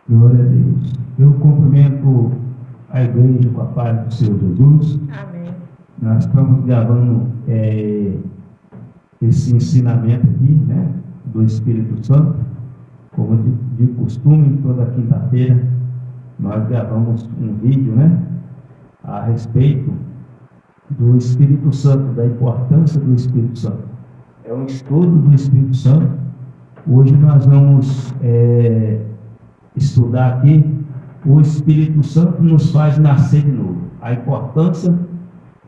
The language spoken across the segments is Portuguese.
Glória a Deus. Eu cumprimento a igreja com a paz do Senhor Jesus. Amém. Nós estamos gravando esse ensinamento aqui, né, do Espírito Santo. Como de costume, toda quinta-feira nós gravamos um vídeo, né, a respeito do Espírito Santo, da importância do Espírito Santo. É um estudo do Espírito Santo. Hoje nós vamos estudar aqui o Espírito Santo nos faz nascer de novo. A importância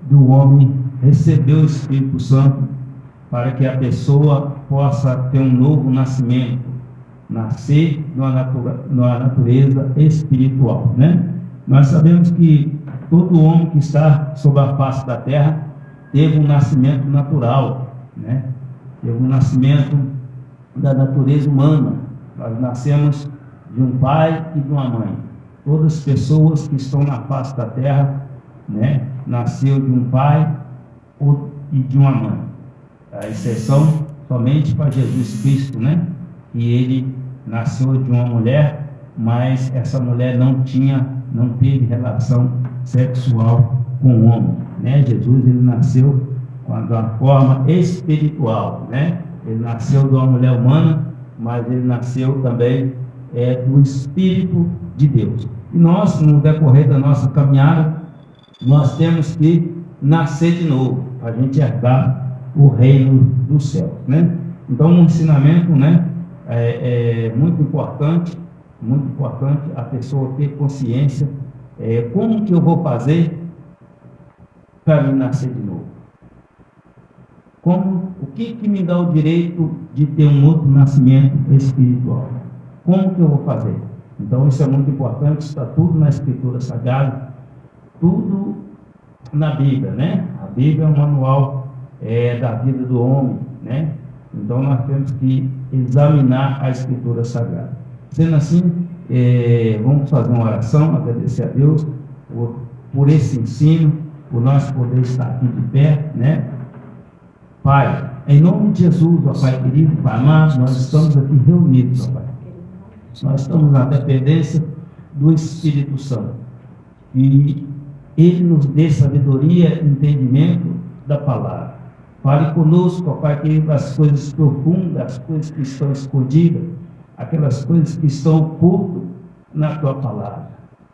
do homem receber o Espírito Santo para que a pessoa possa ter um novo nascimento, nascer numa natureza espiritual, né? Nós sabemos que todo homem que está sobre a face da terra teve um nascimento natural, né? Teve um nascimento da natureza humana. Nós nascemos de um pai e de uma mãe. Todas as pessoas que estão na face da terra, né, nasceu de um pai e de uma mãe. A exceção somente para Jesus Cristo, né? Que ele nasceu de uma mulher, mas essa mulher não teve relação sexual com o homem, né? Jesus, ele nasceu com a forma espiritual, né? Ele nasceu de uma mulher humana, mas ele nasceu também do Espírito de Deus. E nós, no decorrer da nossa caminhada, nós temos que nascer de novo, para a gente herdar o reino do céu, né? Então, um ensinamento, né, é muito importante a pessoa ter consciência, como que eu vou fazer para me nascer de novo? O que me dá o direito de ter um outro nascimento espiritual? Como que eu vou fazer? Então, isso é muito importante, está tudo na Escritura Sagrada, tudo na Bíblia, né? A Bíblia é um manual da vida do homem, né? Então, nós temos que examinar a Escritura Sagrada. Sendo assim, vamos fazer uma oração, agradecer a Deus por esse ensino, por nós poder estar aqui de pé, né? Pai, em nome de Jesus, ó Pai querido, Pai amado, nós estamos aqui reunidos, ó Pai. Nós estamos na dependência do Espírito Santo. E ele nos dê sabedoria e entendimento da palavra. Fale conosco, ó Pai querido, as coisas profundas, as coisas que estão escondidas, aquelas coisas que estão ocultas na tua palavra.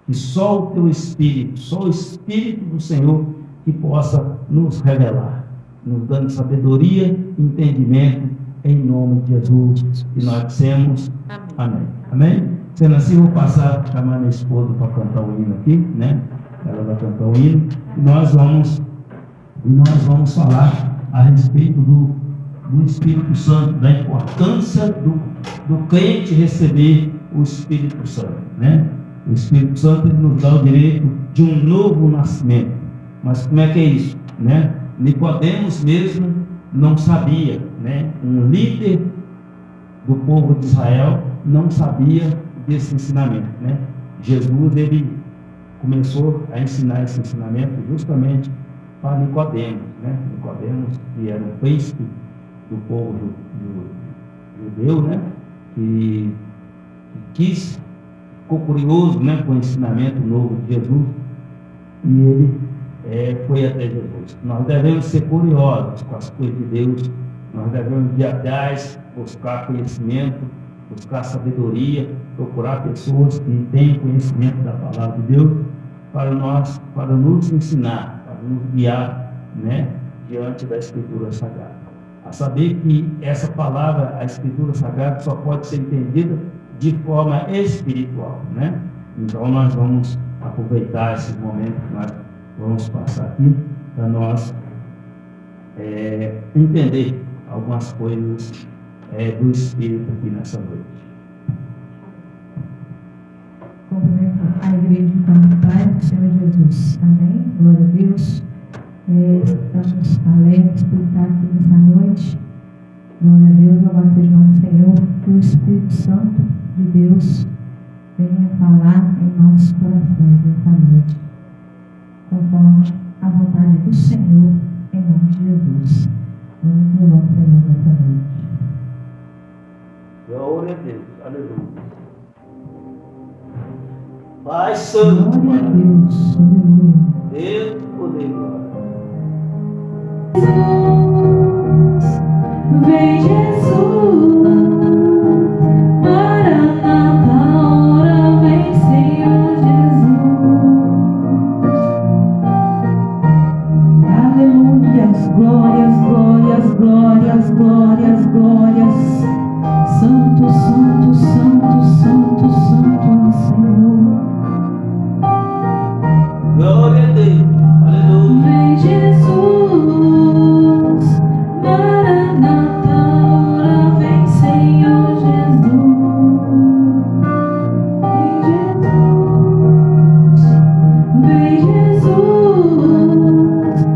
Que só o teu Espírito, só o Espírito do Senhor que possa nos revelar, nos dando sabedoria e entendimento, em nome de Jesus. E nós dissemos amém. Amém? Sendo assim, vou passar a chamar minha esposa para cantar o hino aqui, né? Ela vai cantar o hino. E nós vamos falar a respeito do Espírito Santo, da importância do crente receber o Espírito Santo, né? O Espírito Santo, ele nos dá o direito de um novo nascimento. Mas como é que é isso, né? Nicodemos mesmo não sabia, né? Um líder do povo de Israel não sabia desse ensinamento, né? Jesus, ele começou a ensinar esse ensinamento justamente para Nicodemos, né? Nicodemos, que era o príncipe do povo judeu, né? Que ficou curioso, né, com o ensinamento novo de Jesus, e ele foi até Jesus. Nós devemos ser curiosos com as coisas de Deus, nós devemos ir atrás, buscar conhecimento, buscar sabedoria, procurar pessoas que têm conhecimento da palavra de Deus para nos ensinar, para nos guiar, né, diante da Escritura Sagrada. A saber que essa palavra, a Escritura Sagrada, só pode ser entendida de forma espiritual, né? Então nós vamos aproveitar esse momento que nós vamos passar aqui para nós entender algumas coisas do Espírito aqui nessa noite. Cumprimento a igreja com o Pai do Senhor Jesus. Amém? Glória a Deus. Estamos alegres por estar aqui nessa noite. Glória a Deus, louvado seja o nome do Senhor. Que o Espírito Santo de Deus venha falar em nossos corações nessa noite, conforme a vontade do Senhor, em nome de Jesus. Vamos louvar o Senhor nessa noite. Glória a Deus, aleluia. Pai Santo, Glória a Deus. Aleluia. Deus do poder, glória. Vem Jesus, Maranata, ora vem Senhor Jesus. Aleluias, glórias, glórias, glórias, glórias, glórias. Santo, santo, santo, santo, santo, Senhor. Glória a Deus, aleluia. Vem Jesus, Maranata, ora vem Senhor Jesus. Vem Jesus,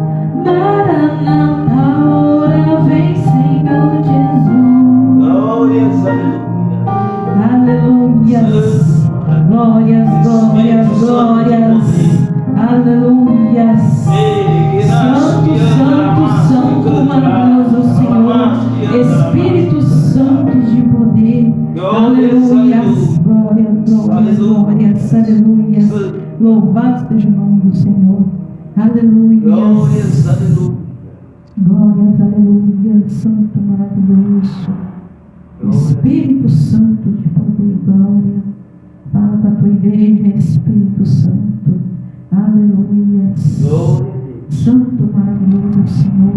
Maranata, ora vem Senhor Jesus. Glórias, aleluia. Aleluias, glórias, glórias, glórias. Aleluias. Santo, santo, santo, maravilhoso Senhor, Espírito Santo de poder. Aleluias, glórias, glórias, glórias, aleluias. Louvado seja o nome do Senhor. Aleluias. Glórias, aleluia. Glórias, aleluia. Santo, maravilhoso. Espírito Santo de poder e glória. Fala para a tua igreja, Espírito Santo. Aleluia. Glória a Deus. Santo, maravilhoso Senhor.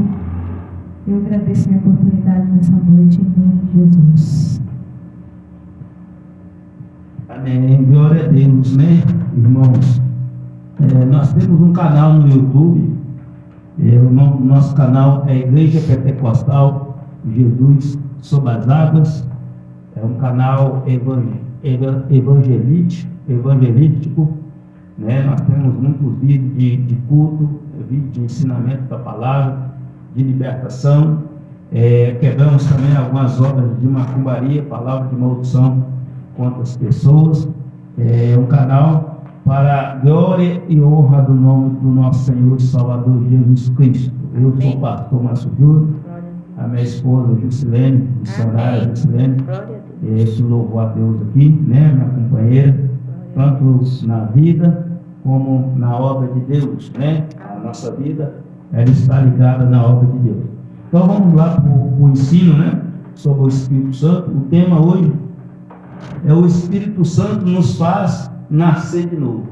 Eu agradeço a minha oportunidade nessa noite, em nome de Jesus. Amém. Glória a Deus, né, irmãos? Nós temos um canal no YouTube. O nome do nosso canal é Igreja Pentecostal Jesus Sob as Águas. É um canal evangelístico, né? Nós temos muitos vídeos de culto, vídeos de ensinamento da palavra, de libertação. Quebramos também algumas obras de macumbaria, palavra de maldição contra as pessoas. É um canal para a glória e honra do nome do nosso Senhor e Salvador Jesus Cristo. Eu sou o pastor Márcio Júlio, a minha esposa Jusilene, missionária Jusilene, que louvou a Deus aqui, né, minha companheira, tanto na vida como na obra de Deus, né? A nossa vida, ela está ligada na obra de Deus. Então vamos lá para o ensino, né, sobre o Espírito Santo. O tema hoje é: o Espírito Santo nos faz nascer de novo,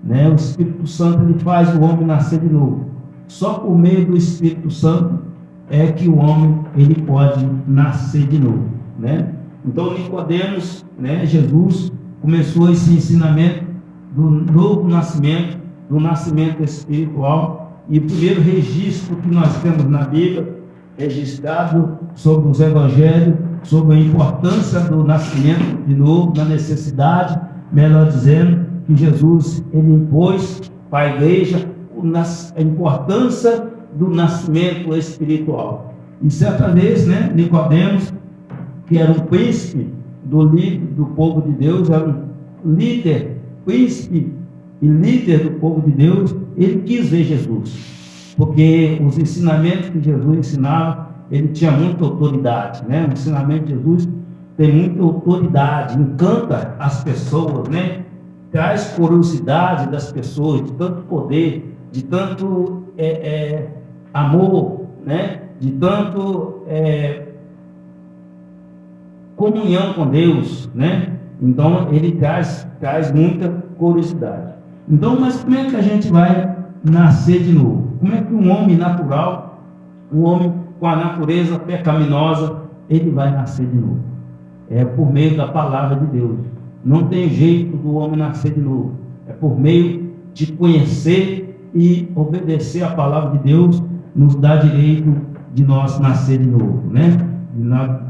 né? O Espírito Santo, ele faz o homem nascer de novo. Só por meio do Espírito Santo é que o homem, ele pode nascer de novo, né? Então Nicodemos, né, Jesus começou esse ensinamento do novo nascimento, do nascimento espiritual. E o primeiro registro que nós temos na Bíblia, registrado sobre os evangelhos, sobre a importância do nascimento de novo, da necessidade, melhor dizendo, que Jesus, ele impôs para a igreja a importância do nascimento espiritual. E certa vez, né, Nicodemos, que era um príncipe do povo de Deus, era um líder, príncipe e líder do povo de Deus, ele quis ver Jesus, porque os ensinamentos que Jesus ensinava, ele tinha muita autoridade, né? O ensinamento de Jesus tem muita autoridade, encanta as pessoas, né? Traz curiosidade das pessoas, de tanto poder, de tanto amor, né? De tanto comunhão com Deus, né? Então ele traz muita curiosidade. Então, mas como é que a gente vai nascer de novo? Como é que um homem natural, um homem com a natureza pecaminosa, ele vai nascer de novo? É por meio da palavra de Deus. Não tem jeito do homem nascer de novo. É por meio de conhecer e obedecer a palavra de Deus, nos dá direito de nós nascer de novo, né?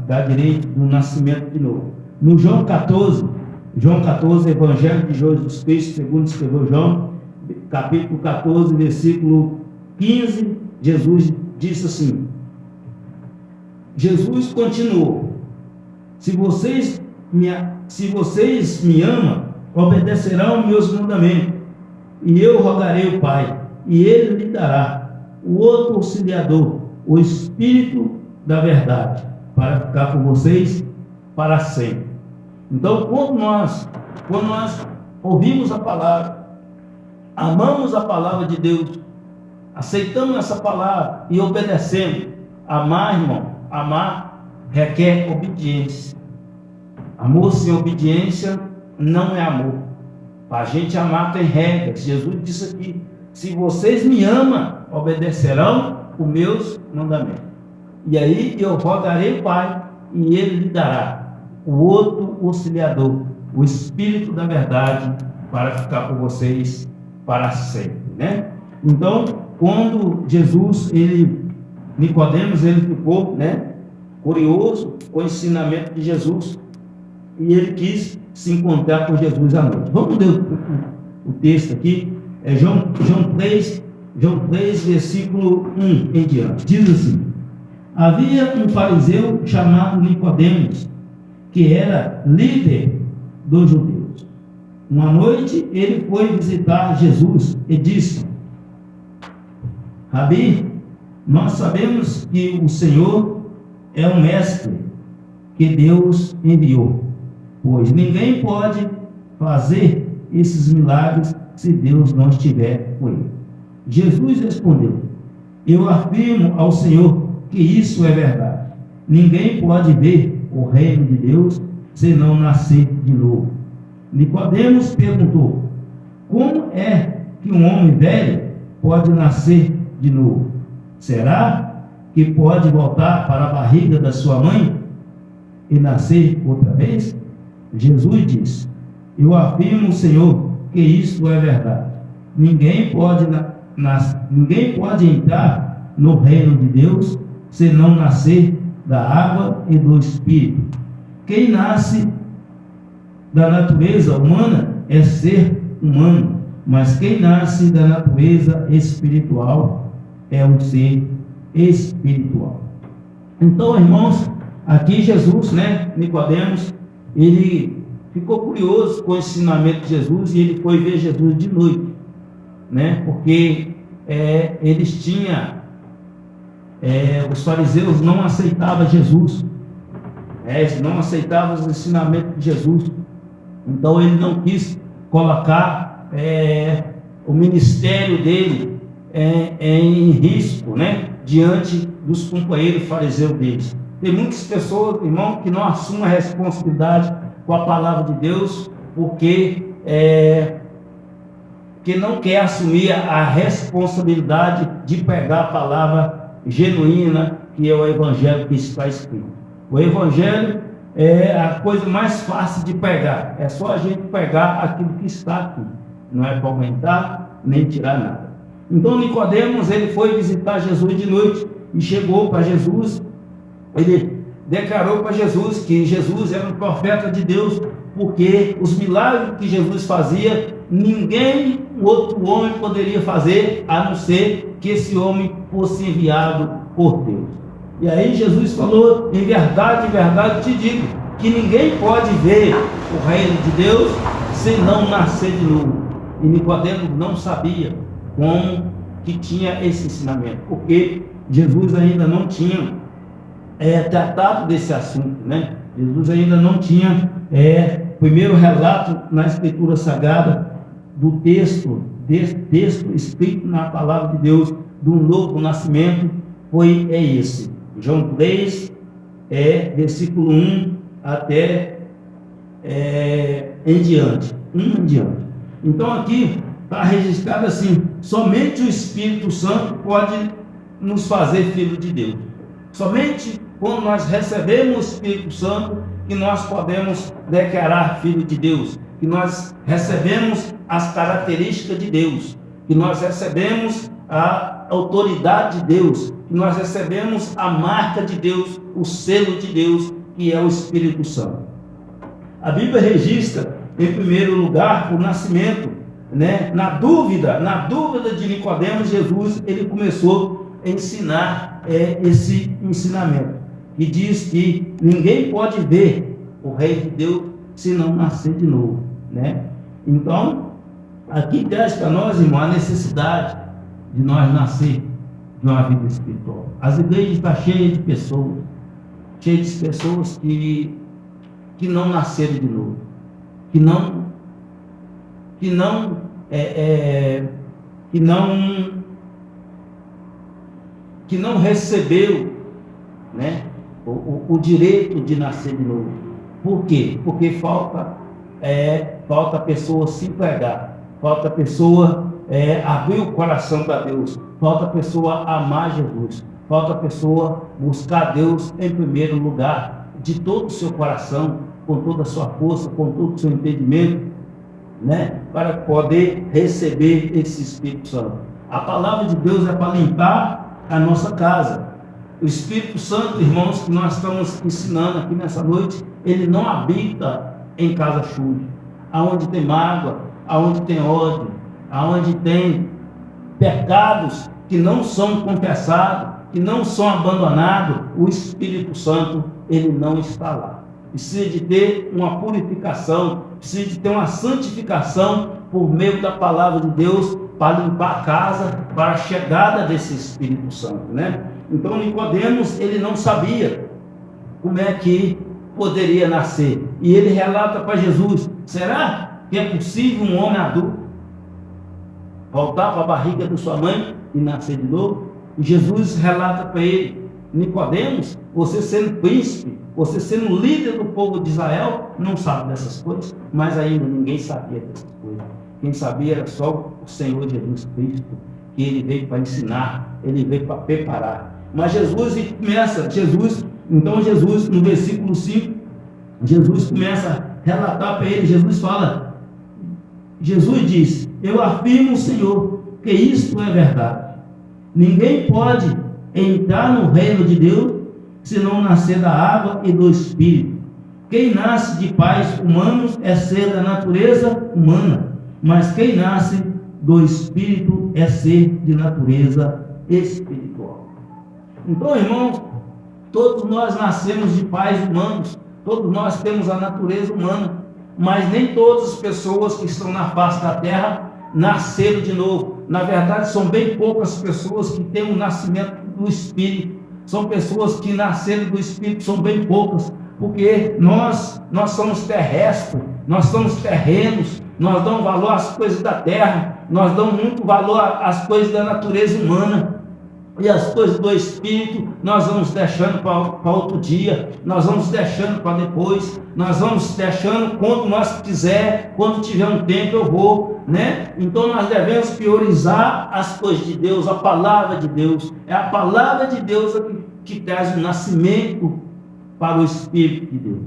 Dá direito do nascimento de novo. No João 14, Evangelho de Jesus Cristo, segundo escreveu João, capítulo 14, versículo 15, Jesus disse assim: Jesus continuou: se vocês me amam, obedecerão meus mandamentos, e eu rogarei ao Pai, e ele lhe dará o outro auxiliador, o Espírito da verdade, para ficar com vocês para sempre. Então, quando nós ouvimos a palavra, amamos a palavra de Deus, aceitamos essa palavra e obedecemos. Amar, irmão, amar requer obediência. Amor sem obediência não é amor. Para a gente amar tem regras. Jesus disse aqui: se vocês me amam, obedecerão os meus mandamentos. E aí eu rogarei o Pai, e Ele lhe dará o outro auxiliador, o Espírito da verdade, para ficar com vocês para sempre, né? Então, quando Jesus, Nicodemos, ele ficou, né, curioso com o ensinamento de Jesus, e ele quis se encontrar com Jesus à noite. Vamos ler o texto aqui, é João 3, versículo 1 em diante. Diz assim: havia um fariseu chamado Nicodemos, que era líder dos judeus. Uma noite ele foi visitar Jesus e disse: Rabi, nós sabemos que o Senhor é um mestre que Deus enviou, pois ninguém pode fazer esses milagres se Deus não estiver com ele. Jesus respondeu: eu afirmo ao Senhor que isso é verdade. Ninguém pode ver o reino de Deus se não nascer de novo. Nicodemos perguntou: como é que um homem velho pode nascer de novo? Será que pode voltar para a barriga da sua mãe e nascer outra vez? Jesus disse: eu afirmo ao Senhor que isso é verdade. Ninguém pode entrar no reino de Deus se não nascer da água e do Espírito. Quem nasce da natureza humana é ser humano, mas quem nasce da natureza espiritual é um ser espiritual. Então, irmãos, aqui Jesus, né, Nicodemos, ele ficou curioso com o ensinamento de Jesus e ele foi ver Jesus de noite, né, porque eles tinham, os fariseus não aceitavam Jesus, não aceitavam os ensinamentos de Jesus. Então ele não quis colocar o ministério dele em risco, né, diante dos companheiros fariseus deles. Tem muitas pessoas, irmão, que não assumem a responsabilidade com a palavra de Deus, porque que não quer assumir a responsabilidade de pegar a palavra genuína, que é o evangelho que está escrito. O evangelho é a coisa mais fácil de pegar, é só a gente pegar aquilo que está aqui, não é para aumentar nem tirar nada. Então Nicodemos, ele foi visitar Jesus de noite e chegou para Jesus. Ele declarou para Jesus que Jesus era um profeta de Deus, porque os milagres que Jesus fazia, ninguém, outro homem poderia fazer, a não ser que esse homem fosse enviado por Deus. E aí Jesus falou: em verdade te digo, que ninguém pode ver o reino de Deus se não nascer de novo. E Nicodemos não sabia como que tinha esse ensinamento, porque Jesus ainda não tinha tratado desse assunto, né? Jesus ainda não tinha primeiro relato na Escritura Sagrada do texto escrito na palavra de Deus do novo nascimento, foi esse, João 3, versículo 1 até em diante. Então aqui está registrado assim: somente o Espírito Santo pode nos fazer filho de Deus. Somente quando nós recebemos o Espírito Santo que nós podemos declarar filho de Deus, que nós recebemos as características de Deus, que nós recebemos a autoridade de Deus, que nós recebemos a marca de Deus, o selo de Deus, que é o Espírito Santo. A Bíblia registra, em primeiro lugar, o nascimento, né? Na dúvida de Nicodemos, Jesus, ele começou a ensinar esse ensinamento, que diz que ninguém pode ver o reino de Deus se não nascer de novo, né? Então, aqui traz para nós, irmão, a necessidade de nós nascer de uma vida espiritual. As igrejas estão cheias de pessoas que não nasceram de novo, que não que não que não recebeu, né, o direito de nascer de novo. Por quê? Porque falta a pessoa se entregar, falta a pessoa abrir o coração para Deus, falta a pessoa amar Jesus, falta a pessoa buscar Deus em primeiro lugar, de todo o seu coração, com toda a sua força, com todo o seu entendimento, né, para poder receber esse Espírito Santo. A palavra de Deus é para limpar a nossa casa. O Espírito Santo, irmãos, que nós estamos ensinando aqui nessa noite, ele não habita em casa suja, aonde tem mágoa, aonde tem ódio, aonde tem pecados que não são confessados, que não são abandonados. O Espírito Santo, ele não está lá. Precisa de ter uma purificação, precisa de ter uma santificação por meio da palavra de Deus, para limpar a casa, para a chegada desse Espírito Santo, né? Então Nicodemos, ele não sabia como é que poderia nascer, e ele relata para Jesus: será que é possível um homem adulto voltar para a barriga de sua mãe e nascer de novo? E Jesus relata para ele: Nicodemos, você sendo príncipe, você sendo líder do povo de Israel, não sabe dessas coisas. Mas ainda ninguém sabia dessas coisas. Quem sabia era só o Senhor Jesus Cristo, que ele veio para ensinar, ele veio para preparar. Mas Jesus no versículo 5, Jesus começa a relatar para ele. Jesus diz: eu afirmo, Senhor, que isto é verdade. Ninguém pode entrar no reino de Deus se não nascer da água e do Espírito. Quem nasce de pais humanos é ser da natureza humana, mas quem nasce do Espírito é ser de natureza espiritual. Então, irmãos, todos nós nascemos de pais humanos, todos nós temos a natureza humana, mas nem todas as pessoas que estão na face da terra nasceram de novo. Na verdade, são bem poucas pessoas que têm o nascimento do Espírito. São pessoas que nasceram do Espírito, são bem poucas, porque nós somos terrestres, nós somos terrenos, nós damos valor às coisas da terra, nós damos muito valor às coisas da natureza humana, e as coisas do Espírito nós vamos deixando para outro dia, nós vamos deixando para depois, nós vamos deixando quando nós quiser, quando tiver um tempo eu vou, né? Então nós devemos priorizar as coisas de Deus, a palavra de Deus. É a palavra de Deus que traz o nascimento para o Espírito de Deus.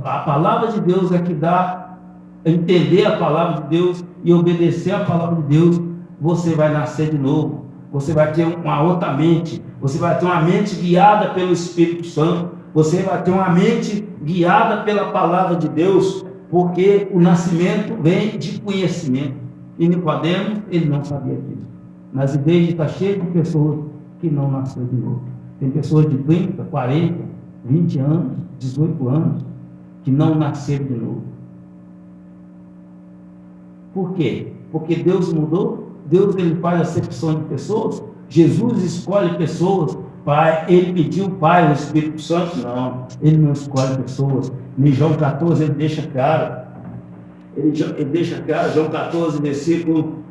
A palavra de Deus é que dá entender a palavra de Deus e obedecer a palavra de Deus. Você vai nascer de novo, você vai ter uma outra mente, você vai ter uma mente guiada pelo Espírito Santo, você vai ter uma mente guiada pela palavra de Deus, porque o nascimento vem de conhecimento. E Nicodemos, ele não sabia disso. Nas igrejas está cheio de pessoas que não nasceram de novo. Tem pessoas de 30, 40, 20 anos, 18 anos, que não nasceram de novo. Por quê? Porque Deus mudou. Deus, ele faz acepção de pessoas. Jesus escolhe pessoas. Ele pediu o Pai, o Espírito Santo. Não, ele não escolhe pessoas. Em João 14 ele deixa claro. Ele deixa claro, João 14, versículo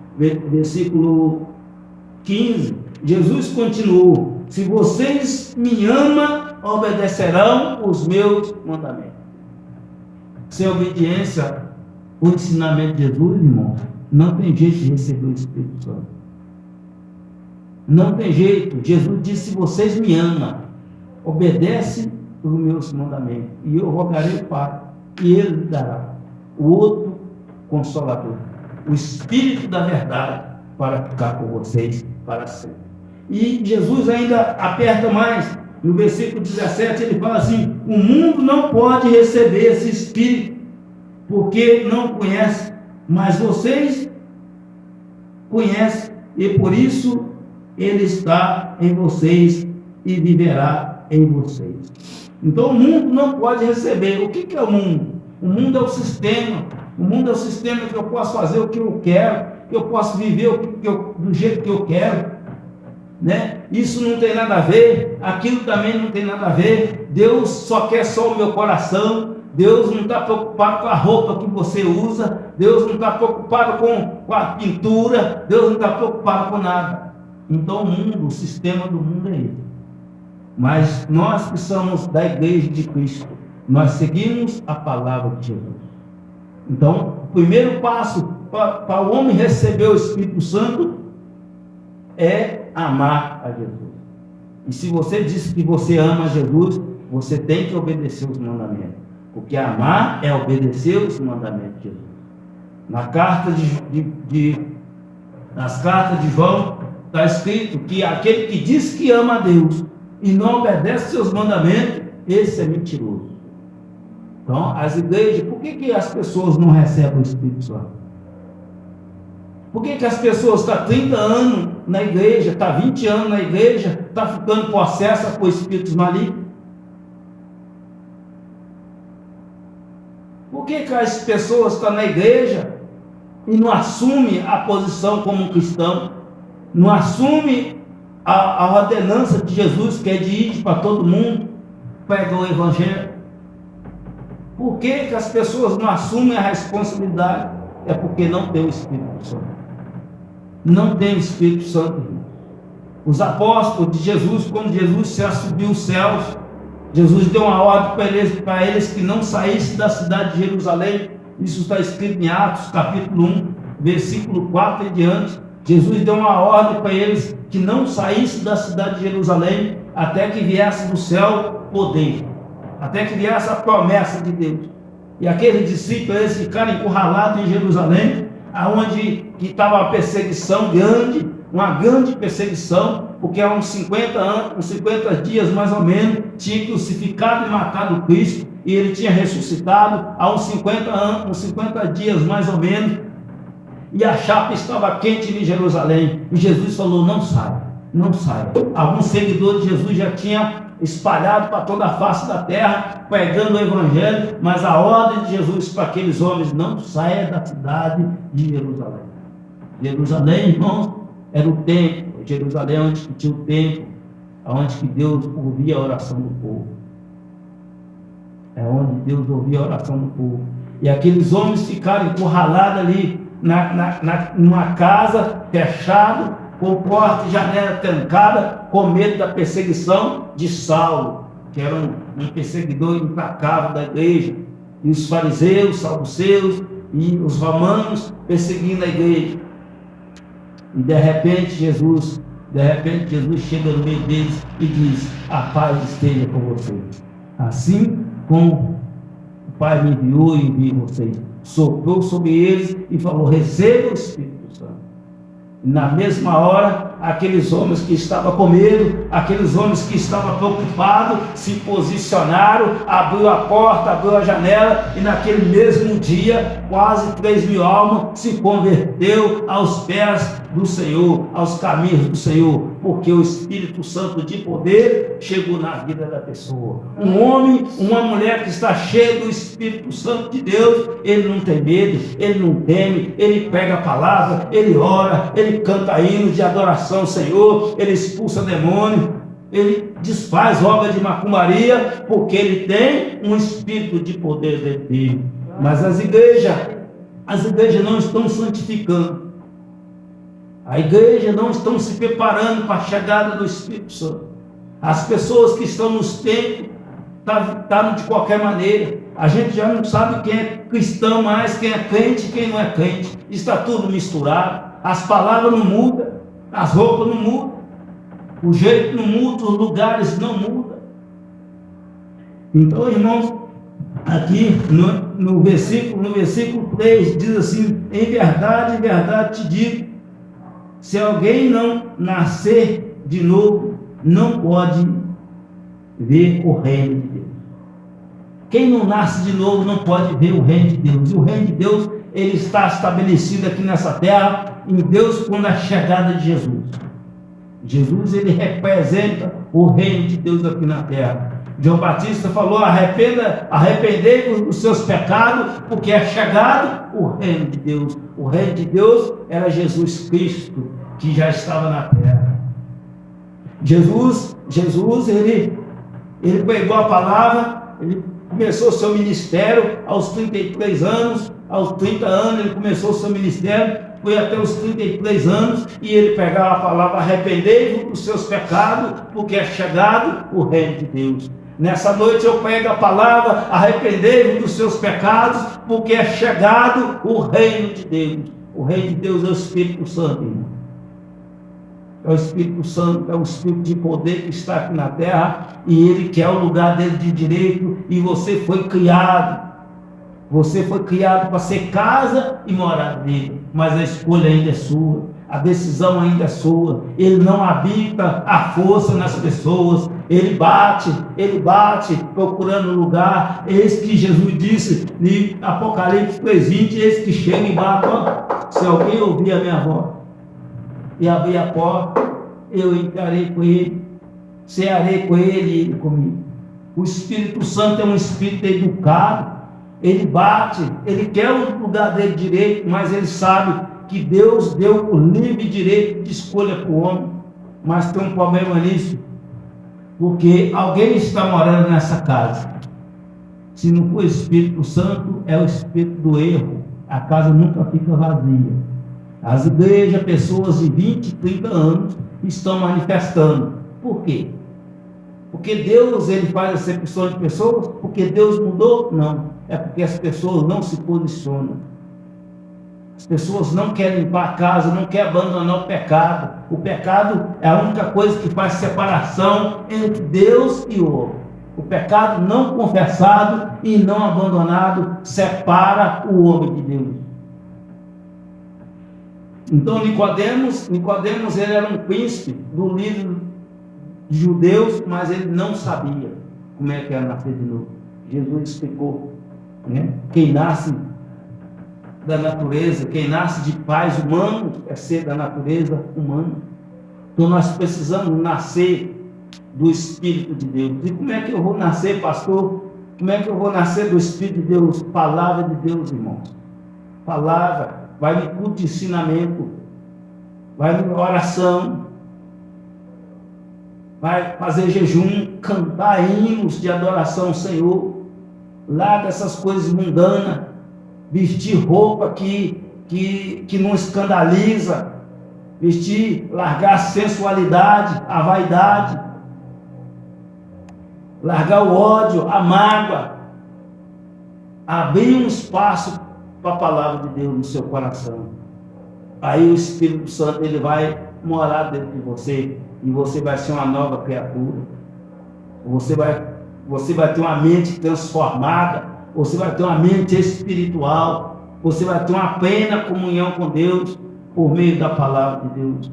15. Jesus continuou: se vocês me amam, obedecerão os meus mandamentos. Sem obediência ao ensinamento de Jesus, irmão, não tem jeito de receber o Espírito Santo. Não tem jeito. Jesus disse: se vocês me amam, obedecem os meus mandamentos, e eu rogarei ao Pai, e Ele lhe dará o outro Consolador, o Espírito da verdade, para ficar com vocês para sempre. E Jesus ainda aperta mais. No versículo 17 ele fala assim: o mundo não pode receber esse Espírito, porque não conhece, mas vocês conhecem, e por isso ele está em vocês e viverá em vocês. Então o mundo não pode receber. O que é o mundo? O mundo é o sistema. O mundo é o sistema que eu posso fazer o que eu quero, que eu posso viver do jeito que eu quero, né? Isso não tem nada a ver, aquilo também não tem nada a ver. Deus só quer só o meu coração, Deus não está preocupado com a roupa que você usa, Deus não está preocupado com a pintura, Deus não está preocupado com nada. Então o sistema do mundo é esse. Mas nós que somos da igreja de Cristo, nós seguimos a palavra de Jesus. Então, o primeiro passo para o homem receber o Espírito Santo é amar a Jesus. E se você diz que você ama Jesus, você tem que obedecer os mandamentos. Porque amar é obedecer os mandamentos de Jesus. Nas cartas de João está escrito que aquele que diz que ama a Deus e não obedece seus mandamentos, esse é mentiroso. Então, as igrejas, por que as pessoas não recebem o Espírito Santo? Por que as pessoas estão 30 anos na igreja, estão 20 anos na igreja, estão ficando possessas por espíritos malignos? Por que as pessoas estão na igreja e não assumem a posição como cristão? Não assumem a ordenança de Jesus, que é de ir para todo mundo, pregar o Evangelho? Por que as pessoas não assumem a responsabilidade? É porque não tem o Espírito Santo. Não tem o Espírito Santo. Os apóstolos de Jesus, quando Jesus se subiu aos céus, Jesus deu uma ordem para eles que não saíssem da cidade de Jerusalém. Isso está escrito em Atos, capítulo 1, versículo 4 e diante. Jesus deu uma ordem para eles que não saíssem da cidade de Jerusalém até que viesse do céu poder, até que viesse a promessa de Deus. E aqueles discípulos, eles ficaram encurralados em Jerusalém, aonde estava a perseguição grande, uma grande perseguição, porque há uns 50 dias mais ou menos, tinha crucificado e matado Cristo, e ele tinha ressuscitado há uns 50 dias mais ou menos, e a chapa estava quente em Jerusalém, e Jesus falou: não saia, não saia. Alguns seguidores de Jesus já tinham espalhado para toda a face da terra, pregando o Evangelho, mas a ordem de Jesus para aqueles homens: não saia da cidade de Jerusalém. Jerusalém, irmãos, era o templo. Jerusalém é onde tinha o templo, onde que Deus ouvia a oração do povo. É onde Deus ouvia a oração do povo. E aqueles homens ficaram encurralados ali numa casa fechada, com porta e janela trancada, com medo da perseguição de Saulo, que era um perseguidor implacável da igreja, e os fariseus, os saduceus e os romanos perseguindo a igreja. E de repente Jesus chega no meio deles e diz: a paz esteja com vocês. Assim como o Pai me enviou e enviou vocês. Soprou sobre eles e falou: receba o Espírito Santo. E na mesma hora, aqueles homens que estavam com medo, aqueles homens que estavam preocupados, se posicionaram, abriu a porta, abriu a janela, e naquele mesmo dia, quase 3.000 almas se converteu aos pés do Senhor, aos caminhos do Senhor, porque o Espírito Santo de poder chegou na vida da pessoa. Um homem, uma mulher que está cheio do Espírito Santo de Deus, ele não tem medo, ele não teme, ele pega a palavra, ele ora, ele canta hinos de adoração ao Senhor, ele expulsa demônio, ele desfaz obra de macumbaria, porque ele tem um espírito de poder dentro dele. Mas as igrejas não estão santificando. A igreja não estão se preparando para a chegada do Espírito Santo. As pessoas que estão nos templos estão de qualquer maneira. A gente já não sabe quem é cristão mais, quem é crente e quem não é crente. Está tudo misturado. As palavras não mudam, as roupas não mudam, o jeito não muda, os lugares não mudam. Então, irmãos, aqui no versículo 3 diz assim: em verdade te digo, se alguém não nascer de novo, não pode ver o reino de Deus. Quem não nasce de novo não pode ver o reino de Deus. E o reino de Deus, ele está estabelecido aqui nessa terra, em Deus, com a chegada de Jesus. Jesus, ele representa o reino de Deus aqui na terra. João Batista falou: arrependei-vos dos seus pecados, porque é chegado o reino de Deus. O reino de Deus era Jesus Cristo, que já estava na terra. Jesus, ele pregou a palavra, ele começou seu ministério aos 33 anos, aos 30 anos ele começou seu ministério, foi até os 33 anos, e ele pegava a palavra: arrependei-vos dos seus pecados, porque é chegado o reino de Deus. Nessa noite eu pego a palavra: arrependei-vos dos seus pecados, porque é chegado o reino de Deus. O reino de Deus é o Espírito Santo, irmão. É o Espírito Santo, é o Espírito de poder que está aqui na terra, e ele quer o lugar dele de direito, e você foi criado. Você foi criado para ser casa e morada dele, mas a escolha ainda é sua, a decisão ainda é sua. Ele não habita a força nas pessoas, ele bate procurando lugar. Eis que Jesus disse em Apocalipse 3:20, eis que chega e bate: se alguém ouvir a minha voz e abrir a porta, eu entrarei com ele, cearei com ele e ele comigo. O Espírito Santo é um Espírito educado. Ele bate, ele quer o lugar dele direito, mas ele sabe que Deus deu o livre direito de escolha para o homem. Mas tem um problema nisso, porque alguém está morando nessa casa. Se não for o Espírito Santo, é o espírito do erro. A casa nunca fica vazia. As igrejas, pessoas de 20, 30 anos estão manifestando. Por quê? Porque Deus ele faz acepção de pessoas? Porque Deus mudou? Não. É porque as pessoas não se posicionam. As pessoas não querem limpar a casa, não querem abandonar o pecado. O pecado é a única coisa que faz separação entre Deus e o homem. O pecado não confessado e não abandonado separa o homem de Deus. Então Nicodemos ele era um príncipe do líder de judeus, mas ele não sabia como é que era nascer de novo. Jesus explicou, né? Quem nasce da natureza, quem nasce de pais humanos é ser da natureza humana. Então nós precisamos nascer do Espírito de Deus. E como é que eu vou nascer, pastor? Como é que eu vou nascer do Espírito de Deus? Palavra de Deus, irmãos. Palavra, vai no culto de ensinamento, vai na oração, vai fazer jejum, cantar hinos de adoração ao Senhor. Larga essas coisas mundanas, vestir roupa que não escandaliza, largar a sensualidade, a vaidade, largar o ódio, a mágoa, abrir um espaço para a palavra de Deus no seu coração. Aí o Espírito Santo ele vai morar dentro de você, e você vai ser uma nova criatura. Você vai ter uma mente transformada, você vai ter uma mente espiritual, você vai ter uma plena comunhão com Deus por meio da palavra de Deus.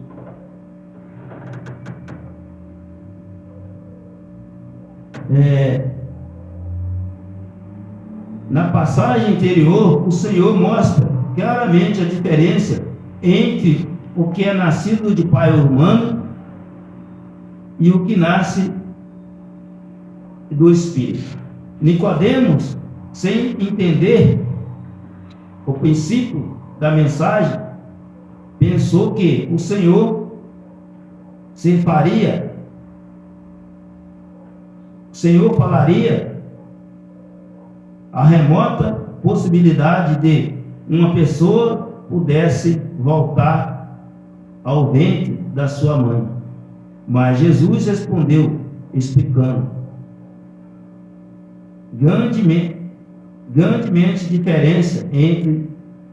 Na passagem anterior, o Senhor mostra claramente a diferença entre o que é nascido de pai humano e o que nasce do Espírito. Nicodemos, sem entender o princípio da mensagem, pensou que o Senhor falaria a remota possibilidade de uma pessoa pudesse voltar ao ventre da sua mãe. Mas Jesus respondeu, explicando grandemente diferença entre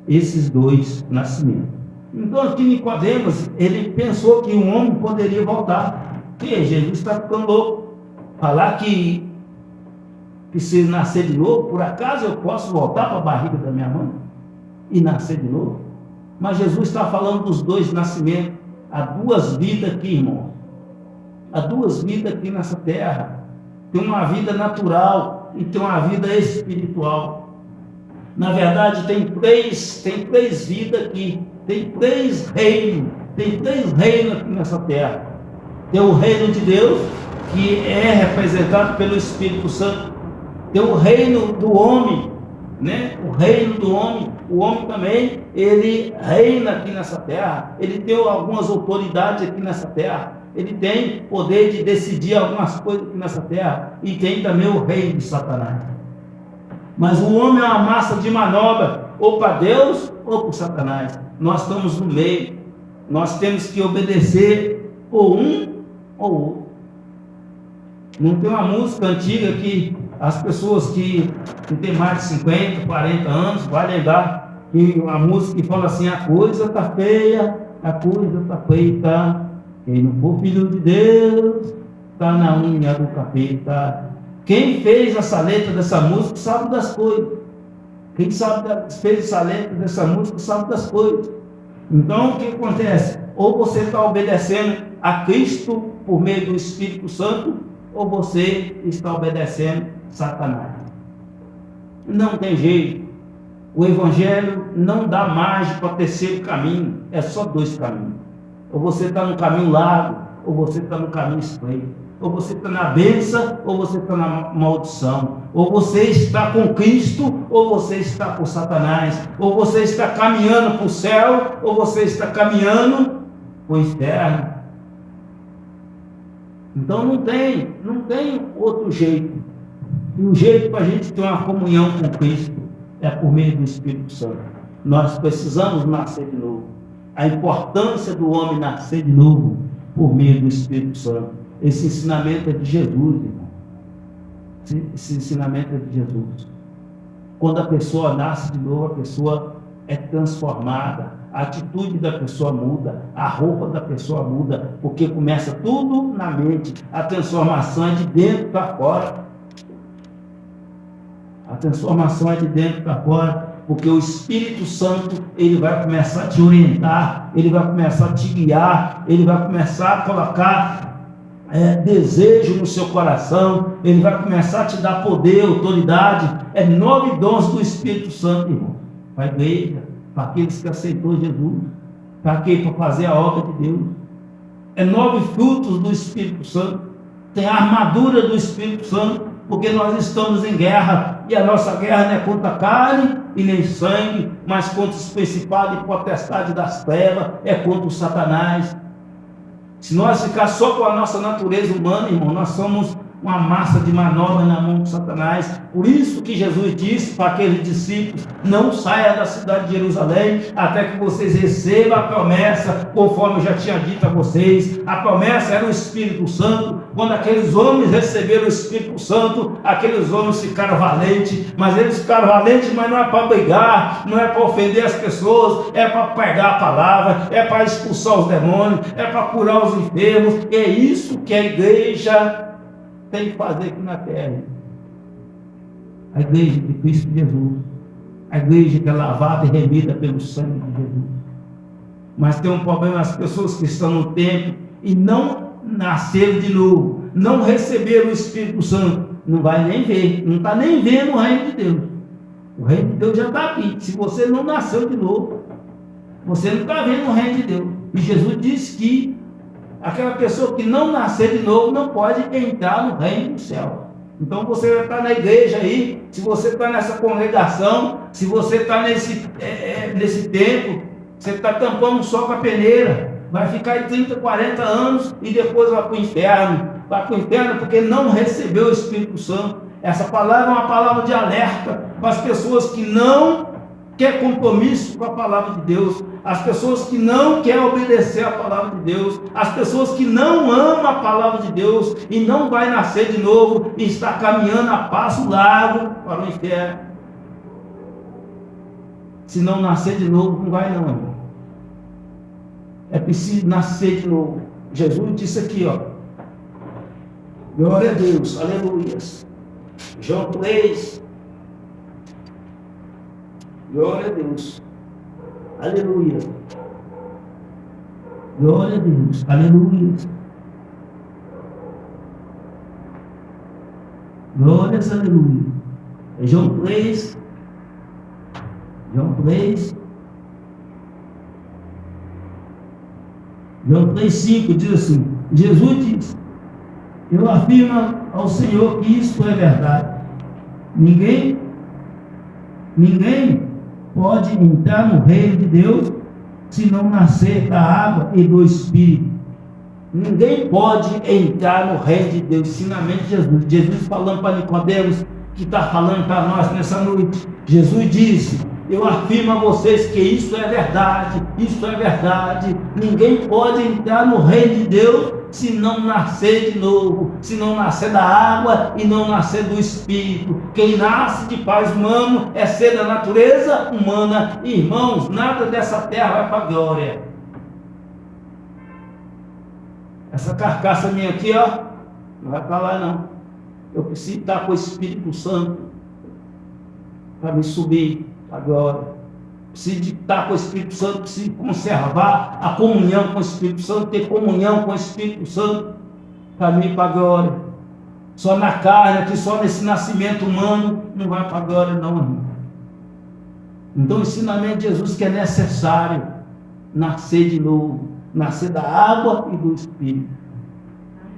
esses dois nascimentos. Então aqui Nicodemos, ele pensou que um homem poderia voltar. Que Jesus está ficando louco. Falar que se nascer de novo, por acaso eu posso voltar para a barriga da minha mãe e nascer de novo? Mas Jesus está falando dos dois nascimentos. Há duas vidas aqui, irmão. Há duas vidas aqui nessa terra. Tem uma vida natural e tem uma vida espiritual. Na verdade, tem três vidas aqui. Tem três reinos aqui nessa terra. Tem o reino de Deus, que é representado pelo Espírito Santo. Tem o reino do homem, né? O reino do homem. O homem também, ele reina aqui nessa terra. Ele tem algumas autoridades aqui nessa terra. Ele tem poder de decidir algumas coisas aqui nessa terra. E tem também o reino de Satanás. Mas o homem é uma massa de manobra, ou para Deus ou para Satanás. Nós estamos no meio. Nós temos que obedecer ou um ou outro. Não tem uma música antiga que as pessoas que têm mais de 50, 40 anos vai lembrar que uma música que fala assim: a coisa está feia, a coisa está feita, quem não for filho de Deus está na unha do capeta. Quem fez essa letra dessa música sabe das coisas. Quem fez essa letra dessa música sabe das coisas. Então o que acontece? Ou você está obedecendo a Cristo por meio do Espírito Santo, ou você está obedecendo Satanás. Não tem jeito. O Evangelho não dá margem para terceiro caminho. É só dois caminhos. Ou você está no caminho largo, ou você está no caminho estreito. Ou você está na bênção, ou você está na maldição. Ou você está com Cristo, ou você está com Satanás. Ou você está caminhando para o céu, ou você está caminhando para o inferno. Então não tem outro jeito. E o jeito para a gente ter uma comunhão com Cristo é por meio do Espírito Santo. Nós precisamos nascer de novo. A importância do homem nascer de novo por meio do Espírito Santo. Esse ensinamento é de Jesus, irmão. Esse ensinamento é de Jesus. Quando a pessoa nasce de novo, a pessoa é transformada. A atitude da pessoa muda, a roupa da pessoa muda, porque começa tudo na mente. A transformação é de dentro para fora. A transformação é de dentro para fora, porque o Espírito Santo, ele vai começar a te orientar, ele vai começar a te guiar, ele vai começar a colocar desejo no seu coração, ele vai começar a te dar poder, autoridade. É 9 dons do Espírito Santo, irmão, para a igreja, para aqueles que aceitou Jesus, para quem? Para fazer a obra de Deus. É 9 frutos do Espírito Santo. Tem a armadura do Espírito Santo, porque nós estamos em guerra, e a nossa guerra não é contra a carne e nem sangue, mas contra os principados e potestades das trevas, é contra o Satanás. Se nós ficar só com a nossa natureza humana, irmão, nós somos uma massa de manobra na mão de Satanás. Por isso que Jesus disse para aqueles discípulos: não saia da cidade de Jerusalém até que vocês recebam a promessa, conforme eu já tinha dito a vocês. A promessa era o Espírito Santo. Quando aqueles homens receberam o Espírito Santo, aqueles homens ficaram valentes. Mas eles ficaram valentes, mas não é para brigar, não é para ofender as pessoas, é para pregar a palavra, é para expulsar os demônios, é para curar os enfermos. É isso que a igreja tem que fazer aqui na terra. A igreja de Cristo Jesus, a igreja que é lavada e remida pelo sangue de Jesus. Mas tem um problema: as pessoas que estão no templo e não nasceram de novo, não receberam o Espírito Santo, não vai nem ver, não está nem vendo o reino de Deus. O reino de Deus já está aqui. Se você não nasceu de novo, você não está vendo o reino de Deus. E Jesus disse que aquela pessoa que não nascer de novo não pode entrar no reino do céu. Então você vai estar na igreja aí, se você está nessa congregação, se você está nesse templo, você está tampando o sol com a peneira, vai ficar aí 30, 40 anos e depois vai para o inferno. Vai para o inferno porque não recebeu o Espírito Santo. Essa palavra é uma palavra de alerta para as pessoas que não querem compromisso com a palavra de Deus, as pessoas que não querem obedecer a palavra de Deus, as pessoas que não amam a palavra de Deus e não vai nascer de novo e está caminhando a passo largo para o inferno. Se não nascer de novo, não vai não, irmão. É preciso nascer de novo. Jesus disse aqui, ó, glória a Deus, aleluia. João 3, glória a Deus, aleluia. Glória a Deus, aleluia. Glórias, aleluia. É João 3, João 3,5 diz assim: Jesus diz: eu afirmo ao Senhor que isto é verdade. Ninguém pode entrar no reino de Deus se não nascer da água e do Espírito. Ninguém pode entrar no reino de Deus. Ensinamento de Jesus. Jesus falando para Nicodemos: que está falando para nós nessa noite. Jesus disse: eu afirmo a vocês que isso é verdade, isso é verdade. Ninguém pode entrar no reino de Deus se não nascer de novo, se não nascer da água e não nascer do Espírito. Quem nasce de pai humano é ser da natureza humana. Irmãos, nada dessa terra vai para a glória. Essa carcaça minha aqui, ó, não vai para lá não. Eu preciso estar com o Espírito Santo para me subir agora. Preciso de estar com o Espírito Santo, preciso conservar a comunhão com o Espírito Santo, ter comunhão com o Espírito Santo para mim para a glória. Só na carne, aqui só nesse nascimento humano, não vai para a glória não, irmão. Então o ensinamento de Jesus que é necessário nascer de novo, nascer da água e do Espírito.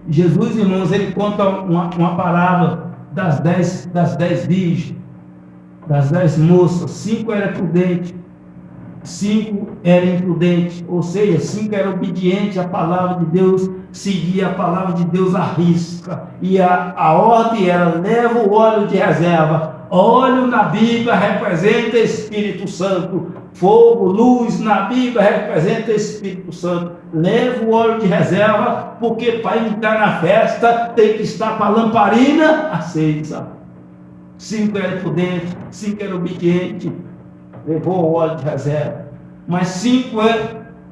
Jesus, irmãos, ele conta uma parábola das 10 virgens, das 10 moças. 5 eram prudentes, 5 eram imprudentes, ou seja, 5 eram obedientes à palavra de Deus, seguia a palavra de Deus à risca, e a ordem era: leva o óleo de reserva. Óleo na Bíblia representa Espírito Santo, fogo, luz na Bíblia representa Espírito Santo. Leva o óleo de reserva, porque para entrar na festa tem que estar com a lamparina acesa. 5 eram prudentes, 5 eram obedientes, levou o óleo de reserva. Mas 5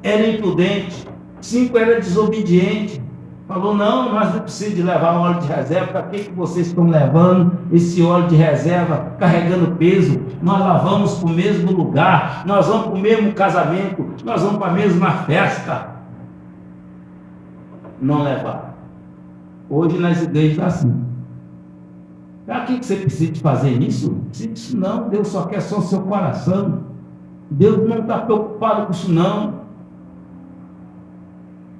eram imprudentes, 5 eram desobedientes. Falou: não, nós não precisamos de levar óleo de reserva. Para que vocês estão levando esse óleo de reserva, carregando peso? Nós lá vamos para o mesmo lugar, nós vamos para o mesmo casamento, nós vamos para a mesma festa. Não levar. Hoje nas igrejas é assim. Para que você precisa de fazer isso? Não precisa disso não. Deus só quer só o seu coração. Deus não está preocupado com isso não.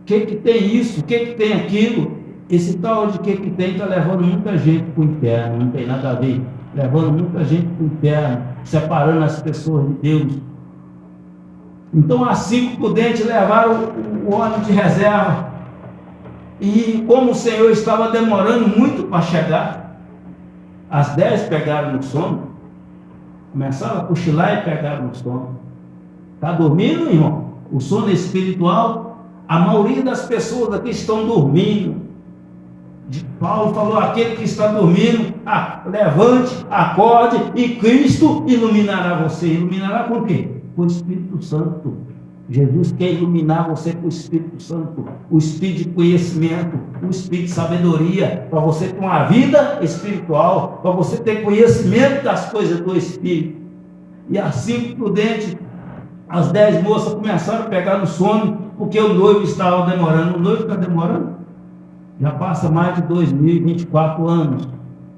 O que tem isso? O que tem aquilo? Esse tal de que tem está levando muita gente para o inferno. Não tem nada a ver. Levando muita gente para o inferno, separando as pessoas de Deus. Então as 5 prudentes levaram o óleo de reserva. E como o Senhor estava demorando muito para chegar, as 10 pegaram no sono, começaram a cochilar e pegaram no sono. Está dormindo, irmão? O sono espiritual. A maioria das pessoas aqui estão dormindo. Paulo falou: aquele que está dormindo, levante, acorde, e Cristo iluminará você. Iluminará com o quê? Com o Espírito Santo. Jesus quer iluminar você com o Espírito Santo, o Espírito de conhecimento, o Espírito de sabedoria, para você ter uma vida espiritual, para você ter conhecimento das coisas do Espírito. E assim, prudente, as 10 moças começaram a pegar no sono, porque o noivo estava demorando. O noivo está demorando? Já passa mais de 2024 anos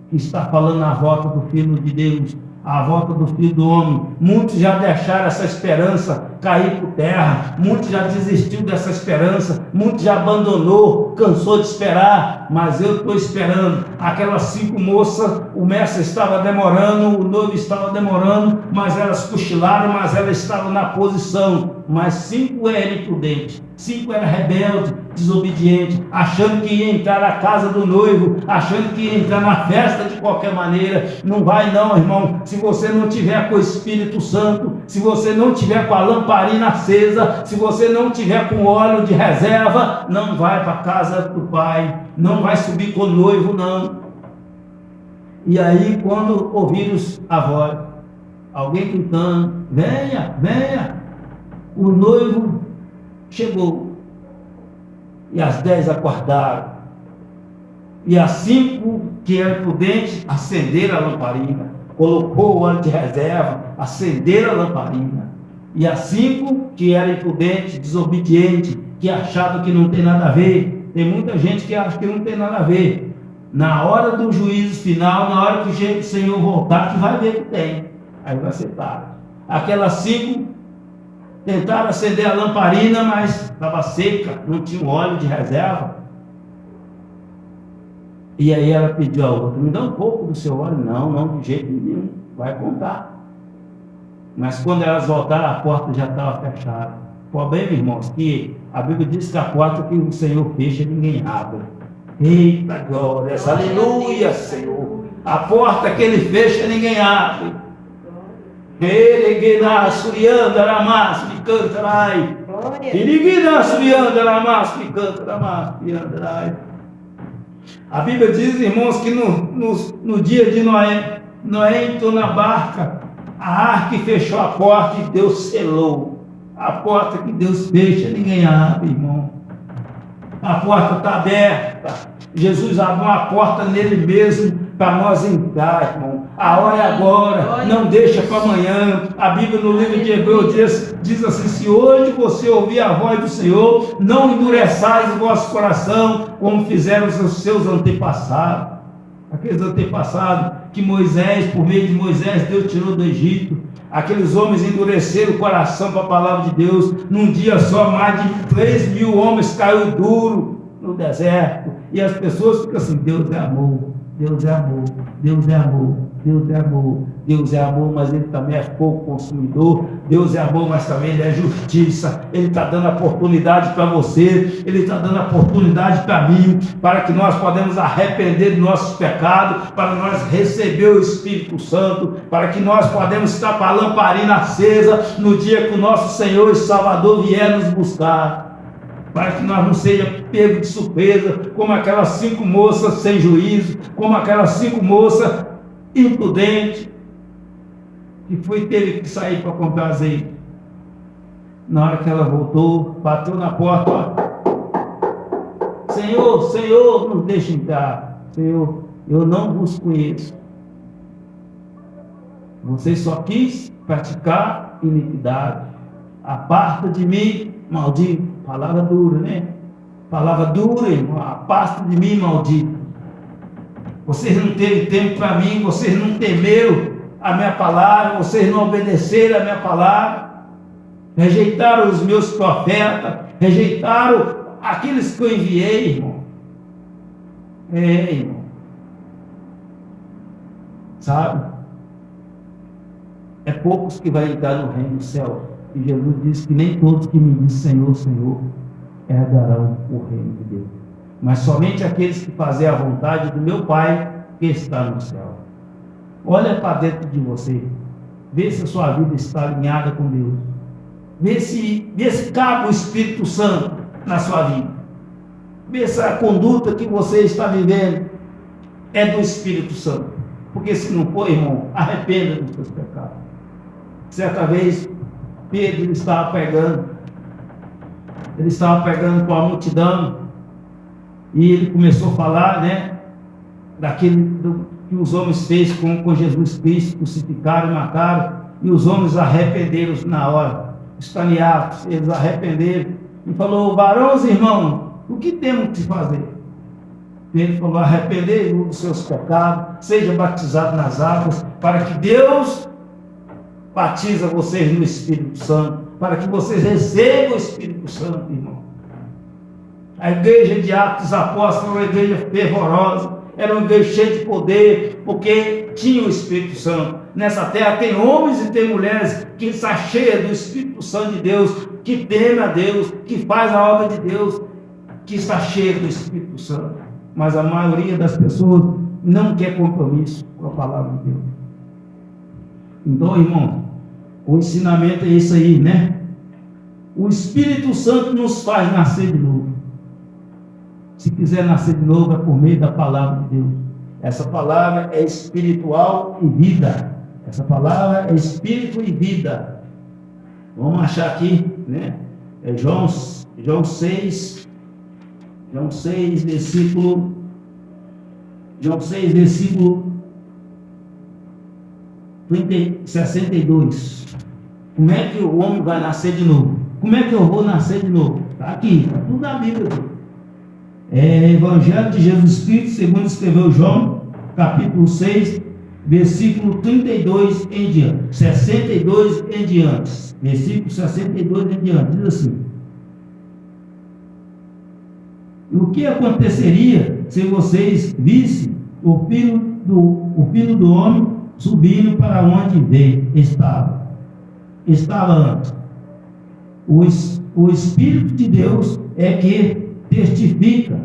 que está falando a volta do Filho de Deus, a volta do Filho do Homem. Muitos já deixaram essa esperança cair por terra, muitos já desistiu dessa esperança, muitos já abandonou, cansou de esperar, mas eu estou esperando. Aquelas 5 moças, o mestre estava demorando, o noivo estava demorando, mas elas cochilaram, mas elas estavam na posição. Mas 5 eram imprudentes, 5 eram rebeldes, desobedientes, achando que ia entrar na casa do noivo, achando que ia entrar na festa de qualquer maneira. Não vai não, irmão. Se você não tiver com o Espírito Santo, se você não tiver com a lamparina acesa, se você não tiver com óleo de reserva, não vai para a casa do Pai, não vai subir com o noivo não. E aí, quando ouviram a voz, alguém gritando: venha, venha, o noivo chegou. E as 10 acordaram. E as 5 que eram prudentes acenderam a lamparina, colocou o óleo de reserva, acenderam a lamparina. E as 5 que eram imprudentes, desobedientes, que achavam que não tem nada a ver. Tem muita gente que acha que não tem nada a ver. Na hora do juízo final, na hora que o Senhor voltar, que vai ver que tem. Aí vai ser tarde. Aquelas 5 tentaram acender a lamparina, mas estava seca, não tinha óleo de reserva. E aí ela pediu a outra: me dá um pouco do seu óleo. Não, de jeito nenhum, vai contar. Mas quando elas voltaram, a porta já estava fechada. O problema, irmãos, que a Bíblia diz que a porta que o Senhor fecha, ninguém abre. Eita glória, aleluia, Senhor. A porta que ele fecha, ninguém abre. Pereguena surianda ramas me cantarai. Pereguena surianda ramas me cantarai. A Bíblia diz, irmãos, que no dia de Noé entrou na barca, a arca fechou a porta e Deus selou. A porta que Deus fecha, ninguém abre, irmão. A porta está aberta. Jesus abriu uma porta nele mesmo para nós entrar, irmão. A hora é agora, não deixa para amanhã. A Bíblia no livro de Hebreus diz assim: se hoje você ouvir a voz do Senhor, não endureçais o vosso coração, como fizeram os seus antepassados. Aqueles antepassados que Moisés, por meio de Moisés, Deus tirou do Egito. Aqueles homens endureceram o coração para a palavra de Deus. Num dia só, mais de 3.000 homens caiu duro no deserto. E as pessoas ficam assim: Deus é amor, Deus é amor, Deus é amor, Deus é amor, Deus é amor, mas Ele também é fogo consumidor. Deus é amor, mas também Ele é justiça. Ele está dando oportunidade para você, Ele está dando oportunidade para mim, para que nós podemos arrepender dos nossos pecados, para nós receber o Espírito Santo, para que nós podemos estar com a lamparina acesa no dia que o nosso Senhor e Salvador vier nos buscar. Para que nós não sejamos pegos de surpresa, como aquelas 5 moças sem juízo, como aquelas 5 moças imprudentes, que teve que sair para comprar azeite. Na hora que ela voltou, bateu na porta: ó, Senhor, nos deixe entrar. Senhor, eu não vos conheço. Você só quis praticar iniquidade. Aparta de mim, maldito. Palavra dura, né? Palavra dura, irmão. Aparta de mim, maldito. Vocês não teve tempo para mim, vocês não temeram a minha palavra, vocês não obedeceram a minha palavra, rejeitaram os meus profetas, rejeitaram aqueles que eu enviei, irmão. Irmão. Sabe? É poucos que vai entrar no reino do céu. E Jesus disse que nem todos que me dizem Senhor, Senhor, herdarão o reino de Deus. Mas somente aqueles que fazem a vontade do meu Pai que está no céu. Olha para dentro de você. Vê se a sua vida está alinhada com Deus. Vê se cabe o Espírito Santo na sua vida. Vê se a conduta que você está vivendo é do Espírito Santo. Porque se não for, irmão, arrependa dos seus pecados. Certa vez, Pedro estava pregando com a multidão, e ele começou a falar, né, daquilo que os homens fez com Jesus Cristo, crucificaram, mataram, e os homens arrependeram na hora, estaneados, eles arrependeram, e falou: varões, irmãos, o que temos que fazer? Ele falou: arrepender dos seus pecados, seja batizado nas águas, para que Deus batiza vocês no Espírito Santo, para que vocês recebam o Espírito Santo, irmão. A igreja de Atos Apóstolos era uma igreja fervorosa, era uma igreja cheia de poder, porque tinha o Espírito Santo. Nessa terra tem homens e tem mulheres que estão cheias do Espírito Santo de Deus, que temem a Deus, que faz a obra de Deus, que está cheia do Espírito Santo. Mas a maioria das pessoas não quer compromisso com a palavra de Deus. Então, irmão, o ensinamento é isso aí, né? O Espírito Santo nos faz nascer de novo. Se quiser nascer de novo, é por meio da palavra de Deus. Essa palavra é espiritual e vida. Essa palavra é espírito e vida. Vamos achar aqui, né? É João 6, versículo 62. Como é que o homem vai nascer de novo? Como é que eu vou nascer de novo? Está aqui, está tudo na Bíblia. É Evangelho de Jesus Cristo, segundo escreveu João, capítulo 6, versículo 32 em diante. 62 em diante. Versículo 62 em diante. Diz assim: o que aconteceria se vocês vissem o filho do homem subindo para onde veio? Estava antes. O Espírito de Deus é que testifica,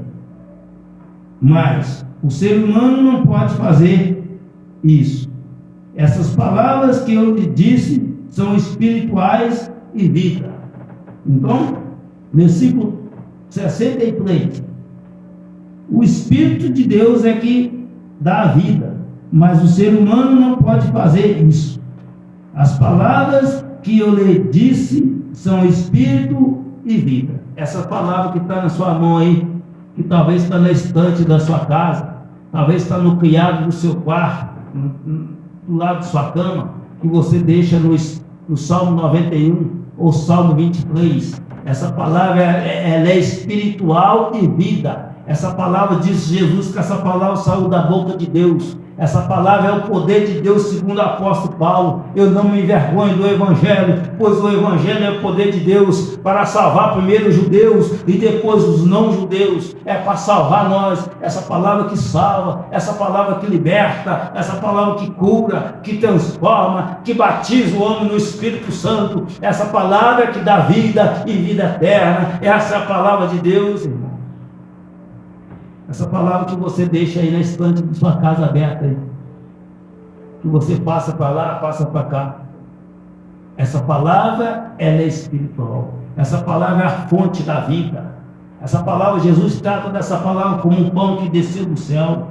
mas o ser humano não pode fazer Isso. Essas palavras que eu lhe disse são espirituais e vida. Então, versículo 63. O Espírito de Deus é que dá a vida, mas o ser humano não pode fazer isso. As palavras que eu lhe disse são espírito e vida. Essa palavra que está na sua mão aí, que talvez está na estante da sua casa, talvez está no criado do seu quarto, do lado de sua cama, que você deixa no Salmo 91 ou Salmo 23. Essa palavra ela é espiritual e vida. Essa palavra, diz Jesus, que essa palavra saiu da boca de Deus. Essa palavra é o poder de Deus, segundo o apóstolo Paulo. Eu não me envergonho do Evangelho, pois o Evangelho é o poder de Deus para salvar primeiro os judeus e depois os não-judeus. É para salvar nós. Essa palavra que salva, essa palavra que liberta, essa palavra que cura, que transforma, que batiza o homem no Espírito Santo. Essa palavra que dá vida e vida eterna. Essa é a palavra de Deus, irmão. Essa palavra que você deixa aí na estante de sua casa aberta aí, que você passa para lá, passa para cá. Essa palavra, ela é espiritual. Essa palavra é a fonte da vida. Essa palavra, Jesus trata dessa palavra como um pão que desceu do céu,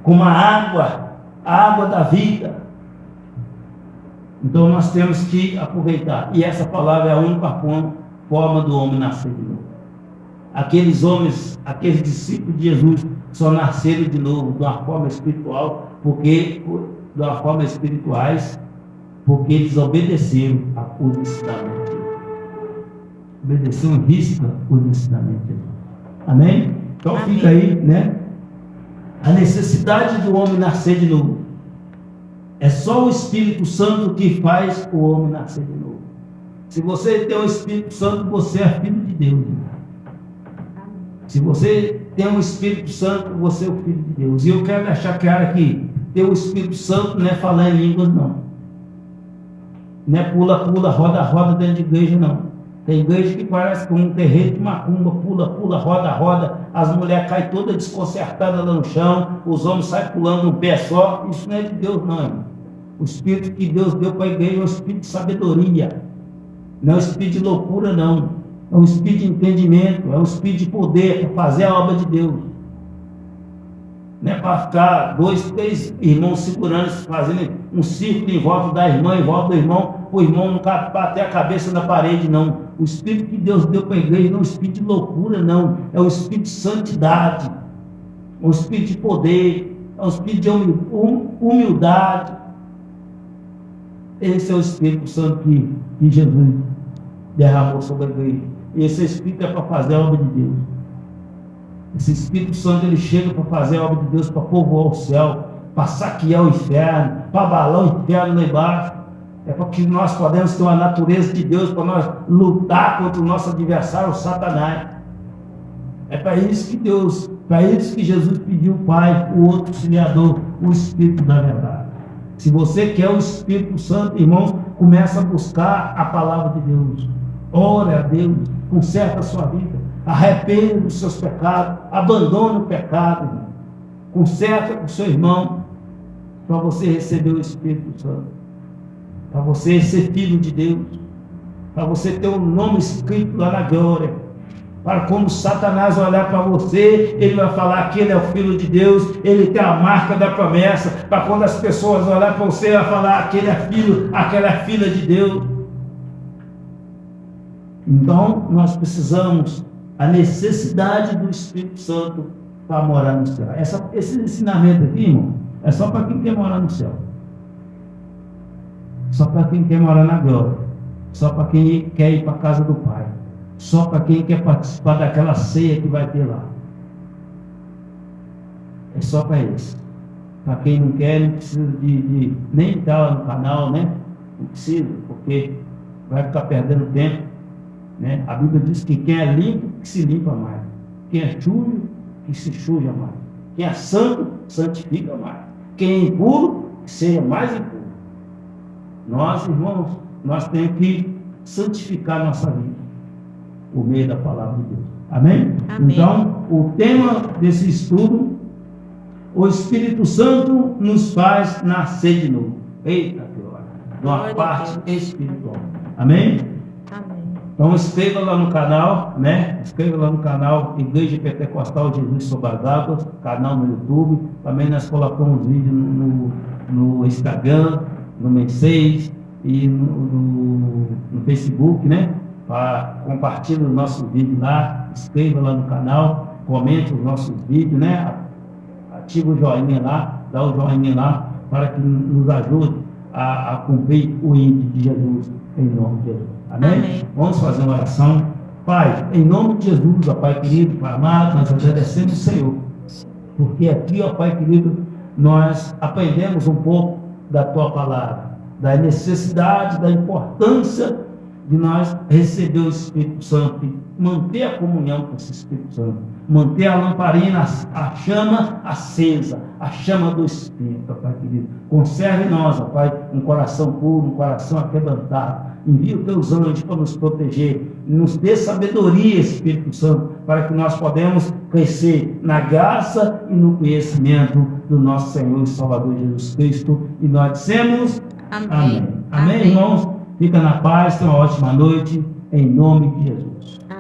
como a água da vida. Então nós temos que aproveitar. E essa palavra é a única forma do homem nascer de novo. Aqueles homens, aqueles discípulos de Jesus só nasceram de novo de uma forma espirituais, porque eles obedeceram os ensinamentos. Obedeceram em risca os ensinamentos. Amém? Então amém. Fica aí, né? A necessidade do homem nascer de novo. É só o Espírito Santo que faz o homem nascer de novo. Se você tem o Espírito Santo, você é filho de Deus. Se você tem o Espírito Santo, você é o Filho de Deus. E eu quero deixar claro aqui, ter o Espírito Santo não é falar em línguas, não. Não é pula, roda dentro de igreja, não. Tem igreja que parece como um terreiro de macumba, pula, roda. As mulheres caem todas desconcertadas lá no chão, os homens saem pulando num pé só. Isso não é de Deus, não, irmão. O Espírito que Deus deu para a igreja é o Espírito de sabedoria. Não é o Espírito de loucura, não. É um espírito de entendimento, é um espírito de poder para fazer a obra de Deus. Não é para ficar 2, 3 irmãos segurando, fazendo um círculo em volta da irmã, em volta do irmão, para o irmão não bater a cabeça na parede, não. O espírito que Deus deu para a igreja não é um espírito de loucura, não. É um espírito de santidade, é um espírito de poder, é um espírito de humildade. Esse é o Espírito Santo que Jesus derramou sobre a igreja. E esse Espírito é para fazer a obra de Deus. Esse Espírito Santo, ele chega para fazer a obra de Deus, para povoar o céu, para saquear o inferno, para abalar o inferno lá embaixo. É para que nós podemos ter uma natureza de Deus, para nós lutar contra o nosso adversário, o Satanás. É para isso que Jesus pediu o Pai, o outro auxiliador, o Espírito da verdade. Se você quer o Espírito Santo, irmãos, começa a buscar a palavra de Deus. Ore a Deus, conserta a sua vida, arrependa dos seus pecados, abandone o pecado, irmão. Conserta com o seu irmão, para você receber o Espírito Santo, para você ser filho de Deus, para você ter um nome escrito lá na glória, para quando Satanás olhar para você, ele vai falar que ele é o Filho de Deus, ele tem a marca da promessa, para quando as pessoas olhar para você, ele vai falar que ele é filho, aquela é filha de Deus. Então, nós precisamos a necessidade do Espírito Santo para morar no céu. Esse ensinamento aqui, irmão, é só para quem quer morar no céu. Só para quem quer morar na glória. Só para quem quer ir para a casa do Pai. Só para quem quer participar daquela ceia que vai ter lá. É só para isso. Para quem não quer, não precisa de nem estar lá no canal, né? Não precisa, porque vai ficar perdendo tempo. Né? A Bíblia diz que quem é limpo, que se limpa mais. Quem é sujo, que se suja mais. Quem é santo, santifica mais. Quem é impuro, que seja mais impuro. Nós, irmãos, nós temos que santificar nossa vida por meio da palavra de Deus. Amém? Amém. Então, o tema desse estudo, o Espírito Santo nos faz nascer de novo. Eita, que glória! De uma parte espiritual. Amém? Amém. Então escreva lá no canal, né? Escreva lá no canal Igreja Pentecostal Jesus Sobre as Águas, canal no YouTube. Também nós colocamos vídeo no Instagram, no Mensage e no Facebook, né? Compartilhe o nosso vídeo lá, inscreva lá no canal, comente os nossos vídeos, né? Ativa o joinha lá, dá o joinha lá, para que nos ajude a cumprir o índice de Jesus, em nome de Jesus. Amém? Amém. Vamos fazer uma oração. Pai, em nome de Jesus, ó Pai querido, Pai amado, nós agradecemos o Senhor, porque aqui, ó Pai querido, nós aprendemos um pouco da Tua palavra, da necessidade, da importância de nós receber o Espírito Santo e manter a comunhão com esse Espírito Santo, manter a lamparina, a chama acesa, a chama do Espírito, ó Pai querido. Conserve em nós, ó Pai, um coração puro, um coração aquebrantado. Envia os teus anjos para nos proteger, nos dê sabedoria, Espírito Santo, para que nós podemos crescer na graça e no conhecimento do nosso Senhor e Salvador Jesus Cristo. E nós dissemos Amém. amém. Amém, irmãos? Fica na paz, tenha uma ótima noite, em nome de Jesus. Amém.